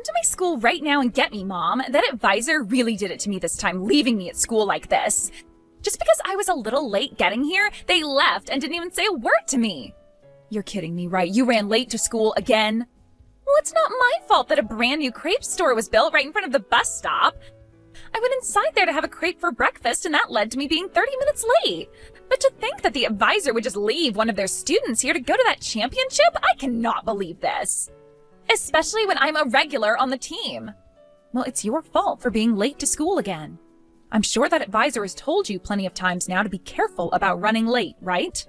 Come to my school right now and get me, Mom. That advisor really did it to me this time, leaving me at school like this. Just because I was a little late getting here, they left and didn't even say a word to me. You're kidding me, right? You ran late to school again? Well, it's not my fault that a brand new crepe store was built right in front of the bus stop. I went inside there to have a crepe for breakfast, and that led to me being 30 minutes late. But to think that the advisor would just leave one of their students here to go to that championship, I cannot believe this. Especially when I'm a regular on the team. Well, it's your fault for being late to school again. I'm sure that advisor has told you plenty of times now to be careful about running late, right?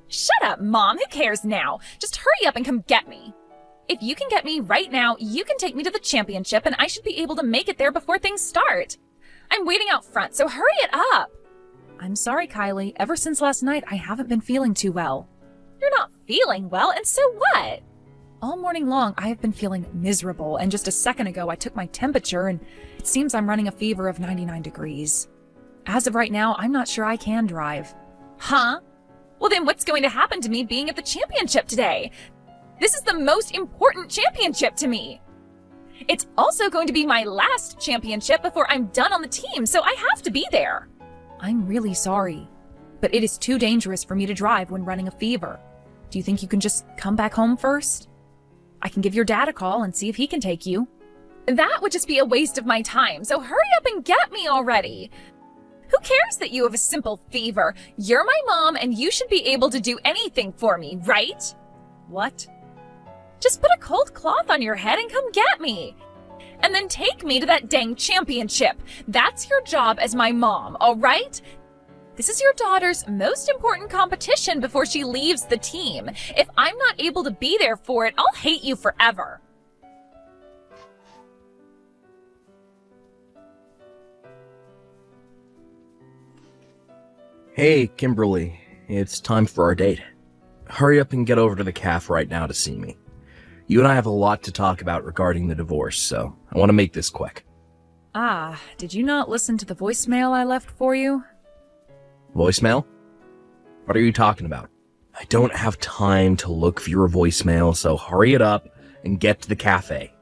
Shut up, Mom. Who cares now? Just hurry up and come get me. If you can get me right now, you can take me to the championship, and I should be able to make it there before things start. I'm waiting out front, so hurry it up. I'm sorry, Kylie. Ever since last night, I haven't been feeling too well. You're not feeling well, and so what? All morning long, I have been feeling miserable, and just a second ago, I took my temperature, and it seems I'm running a fever of 99 degrees. As of right now, I'm not sure I can drive. Huh? Well, then what's going to happen to me being at the championship today? This is the most important championship to me. It's also going to be my last championship before I'm done on the team, so I have to be there. I'm really sorry, but it is too dangerous for me to drive when running a fever. Do you think you can just come back home first? I can give your dad a call and see if he can take you. That would just be a waste of my time, so hurry up and get me already. Who cares that you have a simple fever? You're my mom and you should be able to do anything for me, right? What? Just put a cold cloth on your head and come get me. And then take me to that dang championship. That's your job as my mom, all right? This is your daughter's most important competition before she leaves the team. If I'm not able to be there for it, I'll hate you forever. Hey, Kimberly. It's time for our date. Hurry up and get over to the cafe right now to see me. You and I have a lot to talk about regarding the divorce, so I want to make this quick. Ah, did you not listen to the voicemail I left for you? Voicemail? What are you talking about? I don't have time to look for your voicemail, so hurry it up and get to the cafe.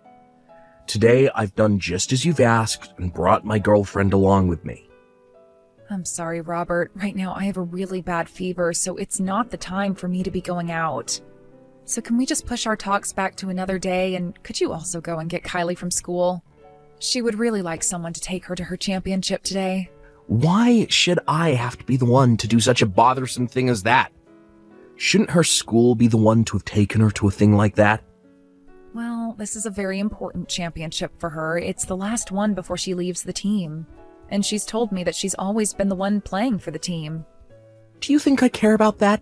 Today, I've done just as you've asked and brought my girlfriend along with me. I'm sorry, Robert. Right now, I have a really bad fever, so it's not the time for me to be going out. So can we just push our talks back to another day, and could you also go and get Kylie from school? She would really like someone to take her to her championship today. Why should I have to be the one to do such a bothersome thing as that? Shouldn't her school be the one to have taken her to a thing like that? Well, this is a very important championship for her. It's the last one before she leaves the team. And she's told me that she's always been the one playing for the team. Do you think I care about that?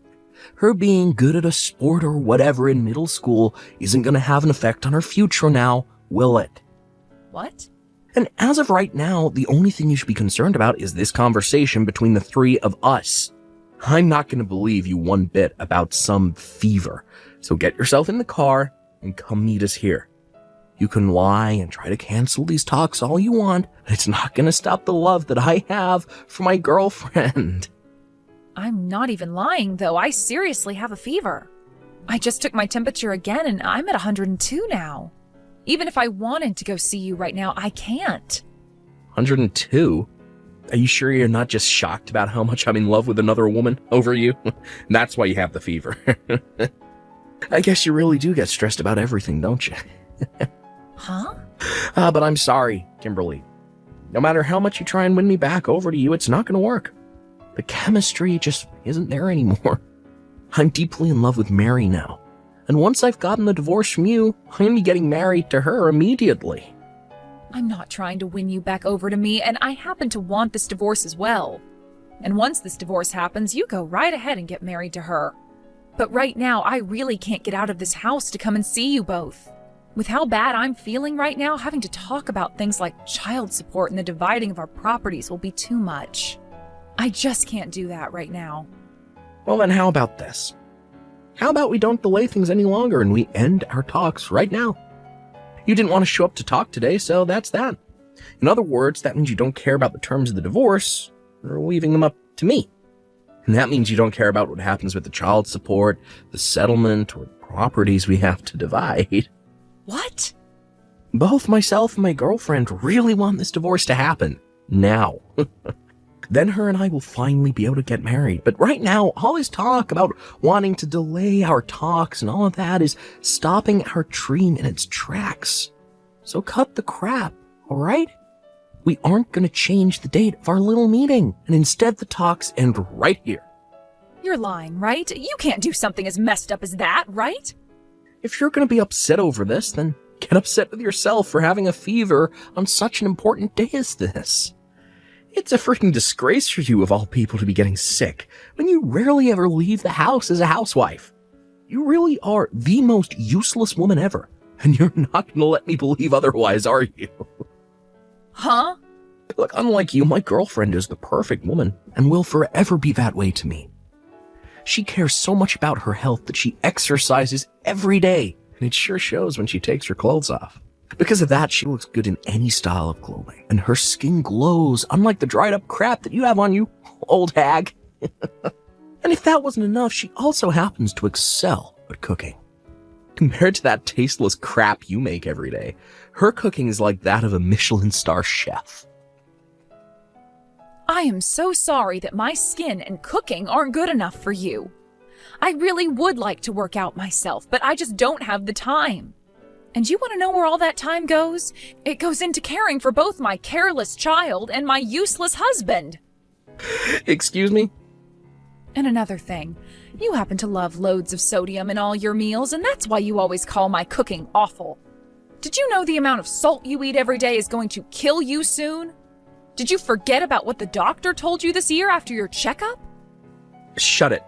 Her being good at a sport or whatever in middle school isn't going to have an effect on her future now, will it? What? And as of right now, the only thing you should be concerned about is this conversation between the three of us. I'm not going to believe you one bit about some fever. So get yourself in the car and come meet us here. You can lie and try to cancel these talks all you want, but it's not going to stop the love that I have for my girlfriend. I'm not even lying, though. I seriously have a fever. I just took my temperature again, and I'm at 102 now. Even if I wanted to go see you right now, I can't. 102? Are you sure you're not just shocked about how much I'm in love with another woman over you? That's why you have the fever. I guess you really do get stressed about everything, don't you? Huh? But I'm sorry, Kimberly. No matter how much you try and win me back over to you, it's not going to work. The chemistry just isn't there anymore. I'm deeply in love with Mary now. And once I've gotten the divorce from you, I'm going to be getting married to her immediately. I'm not trying to win you back over to me, and I happen to want this divorce as well. And once this divorce happens, you go right ahead and get married to her. But right now, I really can't get out of this house to come and see you both. With how bad I'm feeling right now, having to talk about things like child support and the dividing of our properties will be too much. I just can't do that right now. Well then, how about this? How about we don't delay things any longer and we end our talks right now? You didn't want to show up to talk today, so that's that. In other words, that means you don't care about the terms of the divorce, or leaving them up to me. And that means you don't care about what happens with the child support, the settlement, or the properties we have to divide. What? Both myself and my girlfriend really want this divorce to happen. Now. Then her and I will finally be able to get married. But right now, all this talk about wanting to delay our talks and all of that is stopping our dream in its tracks. So cut the crap, alright? We aren't gonna change the date of our little meeting, and instead the talks end right here. You're lying, right? You can't do something as messed up as that, right? If you're gonna be upset over this, then get upset with yourself for having a fever on such an important day as this. It's a freaking disgrace for you, of all people, to be getting sick when you rarely ever leave the house as a housewife. You really are the most useless woman ever, and you're not gonna let me believe otherwise, are you? Huh? Look, unlike you, my girlfriend is the perfect woman, and will forever be that way to me. She cares so much about her health that she exercises every day, and it sure shows when she takes her clothes off. Because of that, she looks good in any style of clothing, and her skin glows, unlike the dried up crap that you have on you, old hag. And if that wasn't enough, she also happens to excel at cooking. Compared to that tasteless crap you make every day, her cooking is like that of a Michelin star chef. I am so sorry that my skin and cooking aren't good enough for you. I really would like to work out myself, but I just don't have the time. And you want to know where all that time goes? It goes into caring for both my careless child and my useless husband. Excuse me? And another thing, you happen to love loads of sodium in all your meals, and that's why you always call my cooking awful. Did you know the amount of salt you eat every day is going to kill you soon? Did you forget about what the doctor told you this year after your checkup? Shut it.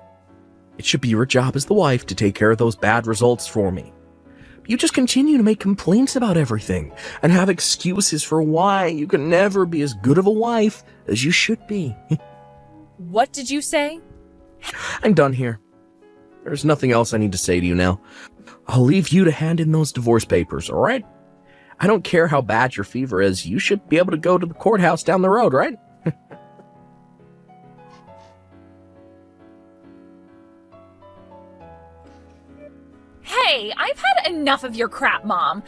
It should be your job as the wife to take care of those bad results for me. You just continue to make complaints about everything and have excuses for why you can never be as good of a wife as you should be. What did you say? I'm done here. There's nothing else I need to say to you now. I'll leave you to hand in those divorce papers, alright? I don't care how bad your fever is, you should be able to go to the courthouse down the road, right? Hey, I've had enough of your crap, Mom.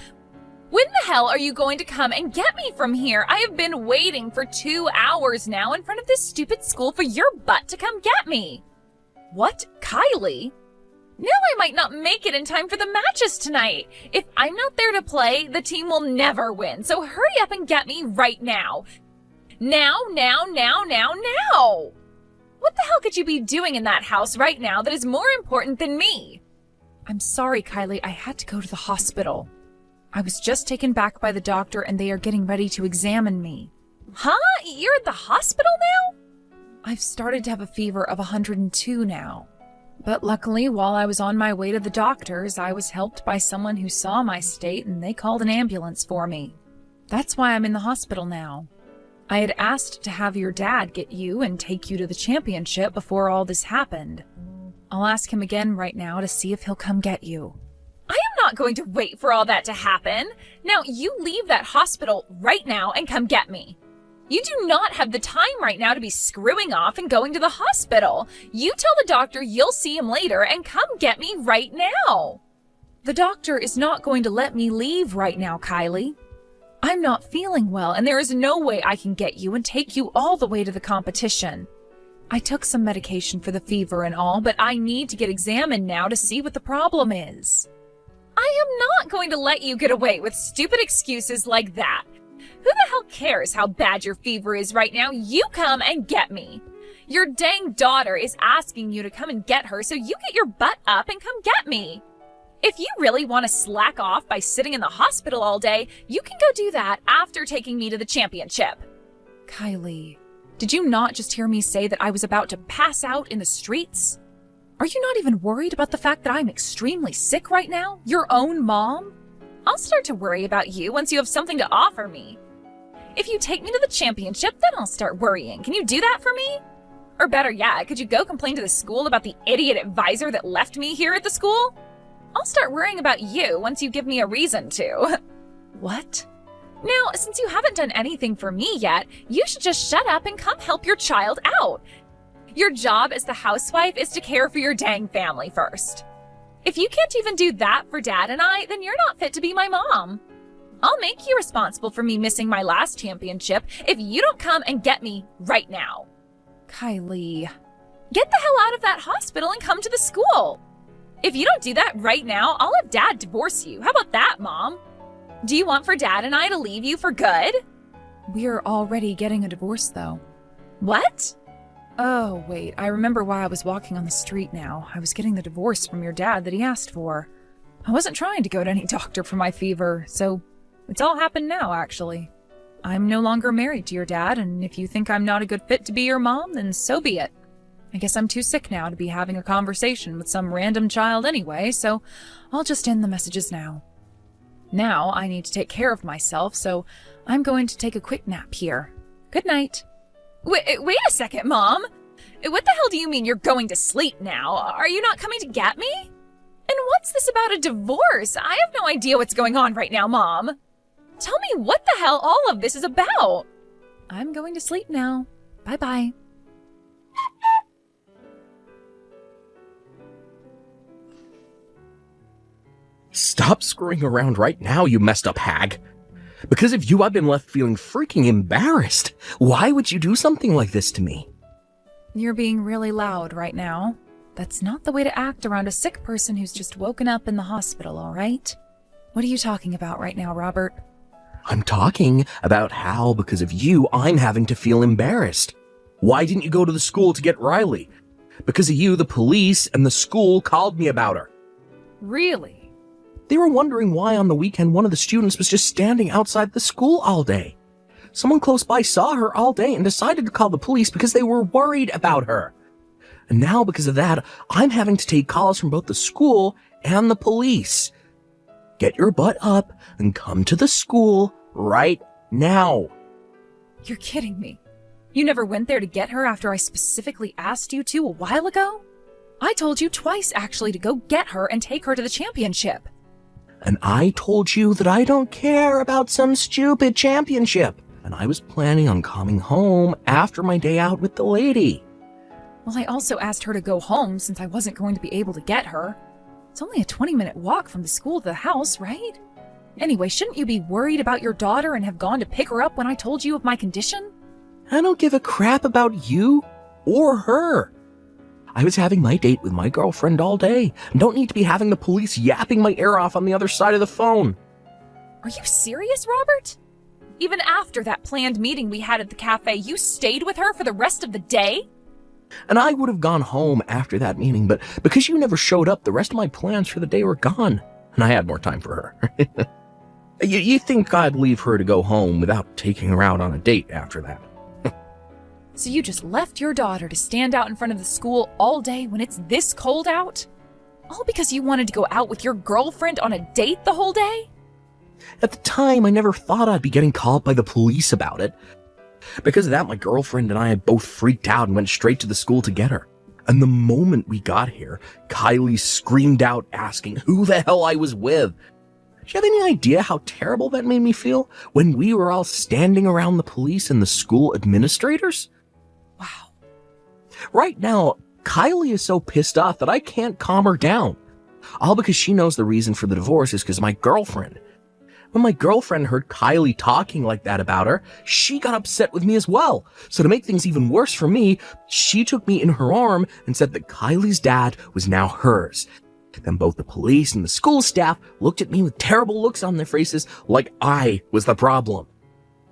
When the hell are you going to come and get me from here? I have been waiting for 2 hours now in front of this stupid school for your butt to come get me. What? Kylie? Now I might not make it in time for the matches tonight. If I'm not there to play, the team will never win. So hurry up and get me right now. Now. What the hell could you be doing in that house right now that is more important than me? I'm sorry, Kylie. I had to go to the hospital. I was just taken back by the doctor and they are getting ready to examine me. Huh? You're at the hospital now? I've started to have a fever of 102 now. But luckily, while I was on my way to the doctor's, I was helped by someone who saw my state and they called an ambulance for me. That's why I'm in the hospital now. I had asked to have your dad get you and take you to the championship before all this happened. I'll ask him again right now to see if he'll come get you. I am not going to wait for all that to happen. Now, you leave that hospital right now and come get me. You do not have the time right now to be screwing off and going to the hospital. You tell the doctor you'll see him later and come get me right now. The doctor is not going to let me leave right now, Kylie. I'm not feeling well, and there is no way I can get you and take you all the way to the competition. I took some medication for the fever and all, but I need to get examined now to see what the problem is. I am not going to let you get away with stupid excuses like that. Who the hell cares how bad your fever is right now? You come and get me. Your dang daughter is asking you to come and get her, so you get your butt up and come get me. If you really want to slack off by sitting in the hospital all day, you can go do that after taking me to the championship. Kylie, did you not just hear me say that I was about to pass out in the streets? Are you not even worried about the fact that I'm extremely sick right now? Your own mom? I'll start to worry about you once you have something to offer me. If you take me to the championship, then I'll start worrying. Can you do that for me? Or better yet, could you go complain to the school about the idiot advisor that left me here at the school? I'll start worrying about you once you give me a reason to. What? Now, since you haven't done anything for me yet, you should just shut up and come help your child out. Your job as the housewife is to care for your dang family first. If you can't even do that for Dad and I, then you're not fit to be my mom. I'll I'll make you responsible for me missing my last championship if you don't come and get me right now. Kylie, get the hell out of that hospital and come to the school. If you don't do that right now, I'll have Dad divorce you. How about that, Mom? Do you want for Dad and I to leave you for good? We're already getting a divorce, though. What? Oh, wait, I remember why I was walking on the street now. I was getting the divorce from your dad that he asked for. I wasn't trying to go to any doctor for my fever, so it's all happened now, actually. I'm no longer married to your dad, and if you think I'm not a good fit to be your mom, then so be it. I guess I'm too sick now to be having a conversation with some random child anyway, so I'll just end the messages now. Now I need to take care of myself, so I'm going to take a quick nap here. Good night. Wait a second, Mom. What the hell do you mean you're going to sleep now? Are you not coming to get me? And what's this about a divorce? I have no idea what's going on right now, Mom. Tell me what the hell all of this is about. I'm going to sleep now. Bye-bye. Stop screwing around right now, you messed up hag. Because of you, I've been left feeling freaking embarrassed. Why would you do something like this to me? You're being really loud right now. That's not the way to act around a sick person who's just woken up in the hospital, all right? What are you talking about right now, Robert? I'm talking about how, because of you, I'm having to feel embarrassed. Why didn't you go to the school to get Riley? Because of you, the police and the school called me about her. Really? They were wondering why on the weekend one of the students was just standing outside the school all day. Someone close by saw her all day and decided to call the police because they were worried about her. And now because of that, I'm having to take calls from both the school and the police. Get your butt up and come to the school right now. You're kidding me. You never went there to get her after I specifically asked you to a while ago? I told you twice, actually, to go get her and take her to the championship. And I told you that I don't care about some stupid championship. And I was planning on coming home after my day out with the lady. Well, I also asked her to go home since I wasn't going to be able to get her. It's only a 20-minute walk from the school to the house, right? Anyway, shouldn't you be worried about your daughter and have gone to pick her up when I told you of my condition? I don't give a crap about you or her. I was having my date with my girlfriend all day and don't need to be having the police yapping my ear off on the other side of the phone. Are you serious, Robert? Even after that planned meeting we had at the cafe, you stayed with her for the rest of the day? And I would have gone home after that meeting, but because you never showed up, the rest of my plans for the day were gone, and I had more time for her. You think I'd leave her to go home without taking her out on a date after that? So you just left your daughter to stand out in front of the school all day when it's this cold out? All because you wanted to go out with your girlfriend on a date the whole day? At the time, I never thought I'd be getting called by the police about it. Because of that, my girlfriend and I had both freaked out and went straight to the school to get her. And the moment we got here, Kylie screamed out asking who the hell I was with. Do you have any idea how terrible that made me feel when we were all standing around the police and the school administrators? Wow. Right now, Kylie is so pissed off that I can't calm her down. All because she knows the reason for the divorce is because of my girlfriend. When my girlfriend heard Kylie talking like that about her, she got upset with me as well. So to make things even worse for me, she took me in her arm and said that Kylie's dad was now hers. Then both the police and the school staff looked at me with terrible looks on their faces like I was the problem.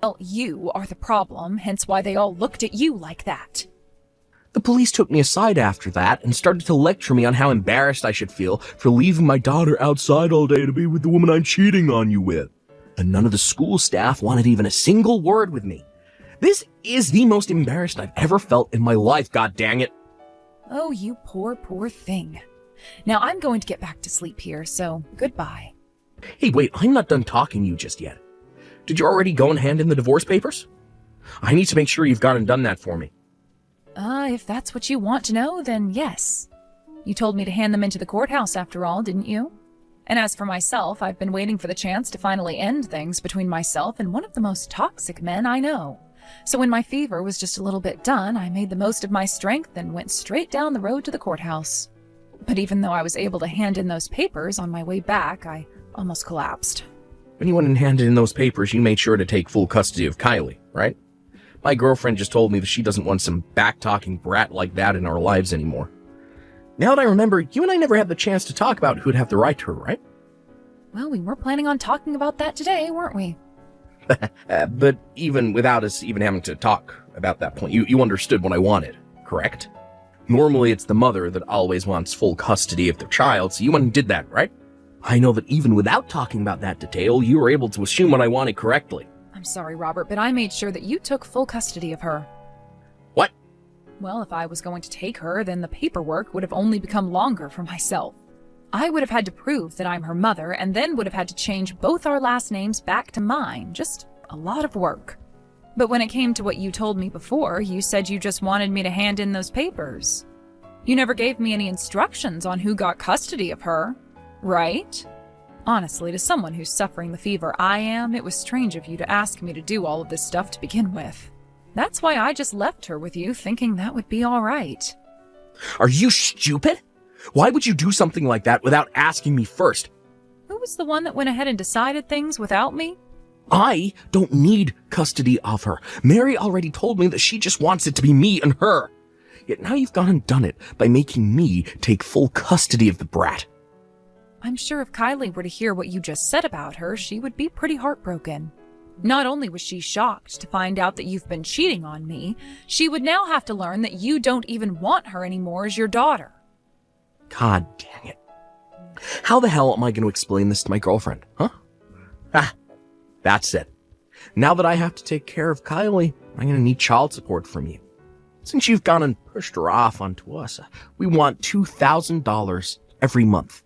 Well, you are the problem, hence why they all looked at you like that. The police took me aside after that and started to lecture me on how embarrassed I should feel for leaving my daughter outside all day to be with the woman I'm cheating on you with. And none of the school staff wanted even a single word with me. This is the most embarrassed I've ever felt in my life, god dang it. Oh, you poor, poor thing. Now I'm going to get back to sleep here, so goodbye. Hey, wait, I'm not done talking to you just yet. Did you already go and hand in the divorce papers? I need to make sure you've gone and done that for me. If that's what you want to know, then yes. You told me to hand them into the courthouse after all, didn't you? And as for myself, I've been waiting for the chance to finally end things between myself and one of the most toxic men I know. So when my fever was just a little bit done, I made the most of my strength and went straight down the road to the courthouse. But even though I was able to hand in those papers on my way back, I almost collapsed. When you went and handed in those papers, you made sure to take full custody of Kylie, right? My girlfriend just told me that she doesn't want some back-talking brat like that in our lives anymore. Now that I remember, you and I never had the chance to talk about who'd have the right to her, right? Well, we were planning on talking about that today, weren't we? But even without us even having to talk about that point, you understood what I wanted, correct? Normally, it's the mother that always wants full custody of their child, so you went and did that, right? I know that even without talking about that detail, you were able to assume what I wanted correctly. I'm sorry, Robert, but I made sure that you took full custody of her. What? Well, if I was going to take her, then the paperwork would have only become longer for myself. I would have had to prove that I'm her mother, and then would have had to change both our last names back to mine. Just a lot of work. But when it came to what you told me before, you said you just wanted me to hand in those papers. You never gave me any instructions on who got custody of her, right? Honestly, to someone who's suffering the fever I am, it was strange of you to ask me to do all of this stuff to begin with. That's why I just left her with you, thinking that would be all right. Are you stupid? Why would you do something like that without asking me first? Who was the one that went ahead and decided things without me? I don't need custody of her. Mary already told me that she just wants it to be me and her. Yet now you've gone and done it by making me take full custody of the brat. I'm sure if Kylie were to hear what you just said about her, she would be pretty heartbroken. Not only was she shocked to find out that you've been cheating on me, she would now have to learn that you don't even want her anymore as your daughter. God dang it. How the hell am I going to explain this to my girlfriend, huh? That's it. Now that I have to take care of Kylie, I'm going to need child support from you. Since you've gone and pushed her off onto us, we want $2,000 every month.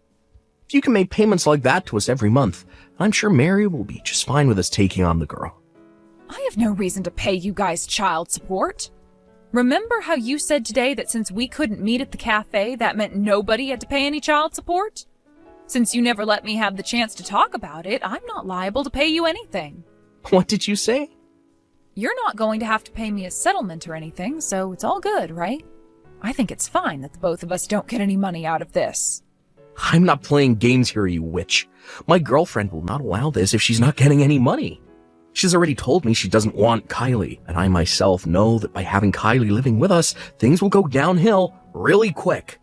If you can make payments like that to us every month, I'm sure Mary will be just fine with us taking on the girl. I have no reason to pay you guys child support. Remember how you said today that since we couldn't meet at the cafe, that meant nobody had to pay any child support? Since you never let me have the chance to talk about it, I'm not liable to pay you anything. What did you say? You're not going to have to pay me a settlement or anything, so it's all good, right? I think it's fine that the both of us don't get any money out of this. I'm not playing games here, you witch. My girlfriend will not allow this if she's not getting any money. She's already told me she doesn't want Kylie, and I myself know that by having Kylie living with us, things will go downhill really quick.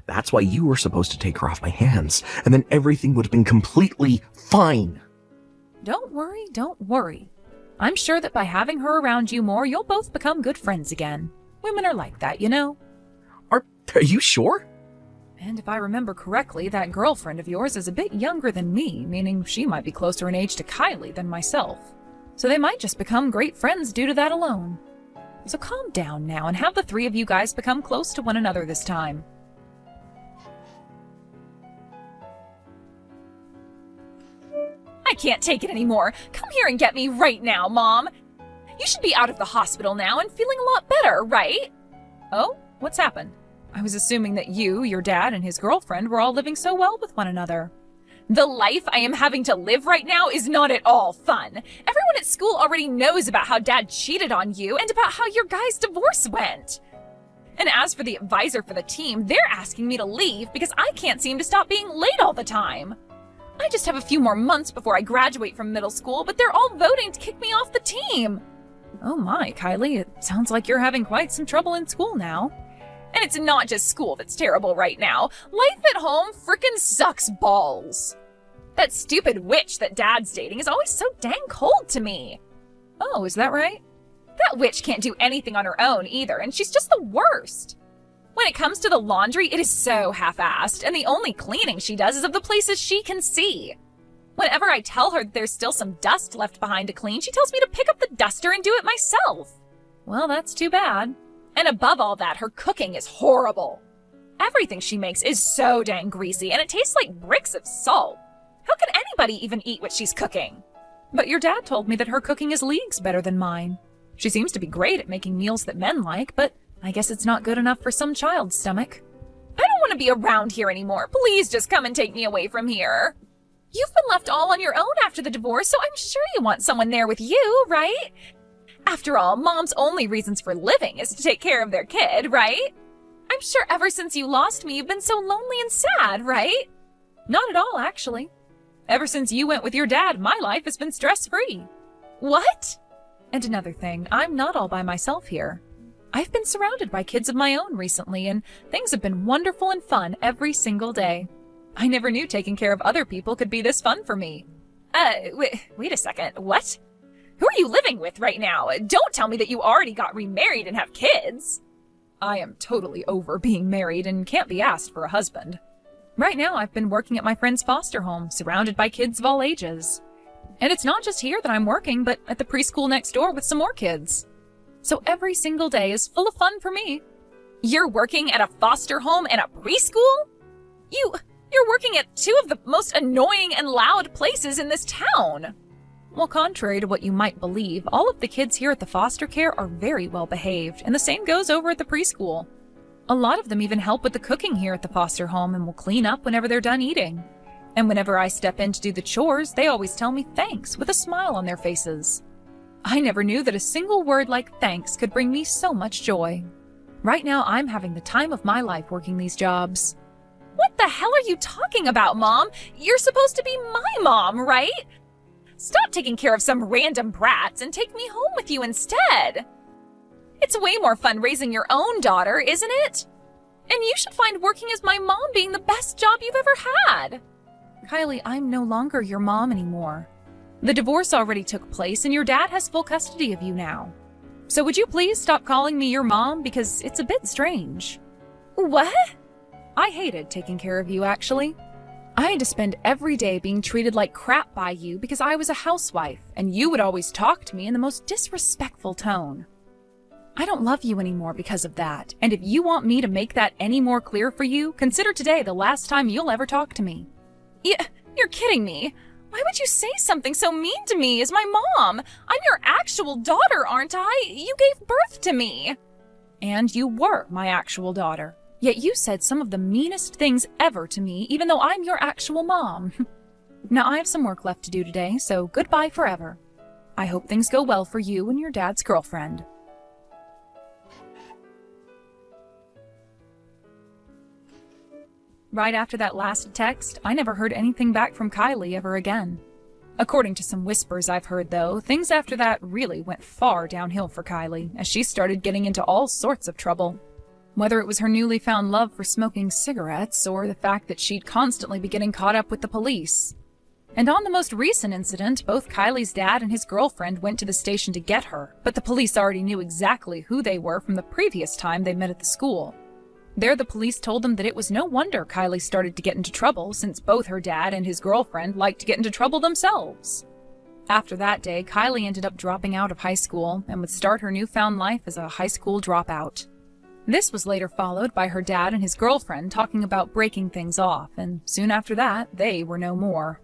That's why you were supposed to take her off my hands, and then everything would have been completely fine. Don't worry. I'm sure that by having her around you more, you'll both become good friends again. Women are like that, you know? Are you sure? And if I remember correctly, that girlfriend of yours is a bit younger than me, meaning she might be closer in age to Kylie than myself. So they might just become great friends due to that alone. So calm down now and have the three of you guys become close to one another this time. I can't take it anymore. Come here and get me right now, Mom. You should be out of the hospital now and feeling a lot better, right? Oh, what's happened? I was assuming that you, your dad, and his girlfriend were all living so well with one another. The life I am having to live right now is not at all fun. Everyone at school already knows about how Dad cheated on you and about how your guys' divorce went. And as for the advisor for the team, they're asking me to leave because I can't seem to stop being late all the time. I just have a few more months before I graduate from middle school, but they're all voting to kick me off the team. Oh my, Kylie, it sounds like you're having quite some trouble in school now. And it's not just school that's terrible right now. Life at home frickin' sucks balls. That stupid witch that Dad's dating is always so dang cold to me. Oh, is that right? That witch can't do anything on her own either, and she's just the worst. When it comes to the laundry, it is so half-assed, and the only cleaning she does is of the places she can see. Whenever I tell her that there's still some dust left behind to clean, she tells me to pick up the duster and do it myself. Well, that's too bad. And above all that, her cooking is horrible. Everything she makes is so dang greasy, and it tastes like bricks of salt. How can anybody even eat what she's cooking? But your dad told me that her cooking is leagues better than mine. She seems to be great at making meals that men like, but I guess it's not good enough for some child's stomach. I don't want to be around here anymore. Please just come and take me away from here. You've been left all on your own after the divorce, so I'm sure you want someone there with you, right? After all, Mom's only reasons for living is to take care of their kid, right? I'm sure ever since you lost me, you've been so lonely and sad, right? Not at all, actually. Ever since you went with your dad, my life has been stress-free. What? And another thing, I'm not all by myself here. I've been surrounded by kids of my own recently, and things have been wonderful and fun every single day. I never knew taking care of other people could be this fun for me. Wait a second, what? Who are you living with right now? Don't tell me that you already got remarried and have kids. I am totally over being married and can't be asked for a husband. Right now, I've been working at my friend's foster home, surrounded by kids of all ages. And it's not just here that I'm working, but at the preschool next door with some more kids. So every single day is full of fun for me. You're working at a foster home and a preschool? You're working at two of the most annoying and loud places in this town. Well, contrary to what you might believe, all of the kids here at the foster care are very well behaved, and the same goes over at the preschool. A lot of them even help with the cooking here at the foster home and will clean up whenever they're done eating. And whenever I step in to do the chores, they always tell me thanks with a smile on their faces. I never knew that a single word like thanks could bring me so much joy. Right now, I'm having the time of my life working these jobs. What the hell are you talking about, Mom? You're supposed to be my mom, right? Stop taking care of some random brats and take me home with you instead. It's way more fun raising your own daughter, isn't it? And you should find working as my mom being the best job you've ever had. Kylie, I'm no longer your mom anymore. The divorce already took place and your dad has full custody of you now. So would you please stop calling me your mom because it's a bit strange. What? I hated taking care of you, actually. I had to spend every day being treated like crap by you because I was a housewife, and you would always talk to me in the most disrespectful tone. I don't love you anymore because of that, and if you want me to make that any more clear for you, consider today the last time you'll ever talk to me. You're kidding me. Why would you say something so mean to me as my mom? I'm your actual daughter, aren't I? You gave birth to me. And you were my actual daughter. Yet you said some of the meanest things ever to me, even though I'm your actual mom. Now I have some work left to do today, so goodbye forever. I hope things go well for you and your dad's girlfriend. Right after that last text, I never heard anything back from Kylie ever again. According to some whispers I've heard, though, things after that really went far downhill for Kylie, as she started getting into all sorts of trouble. Whether it was her newly found love for smoking cigarettes or the fact that she'd constantly be getting caught up with the police. And on the most recent incident, both Kylie's dad and his girlfriend went to the station to get her, but the police already knew exactly who they were from the previous time they met at the school. There, the police told them that it was no wonder Kylie started to get into trouble, since both her dad and his girlfriend liked to get into trouble themselves. After that day, Kylie ended up dropping out of high school and would start her newfound life as a high school dropout. This was later followed by her dad and his girlfriend talking about breaking things off, and soon after that, they were no more.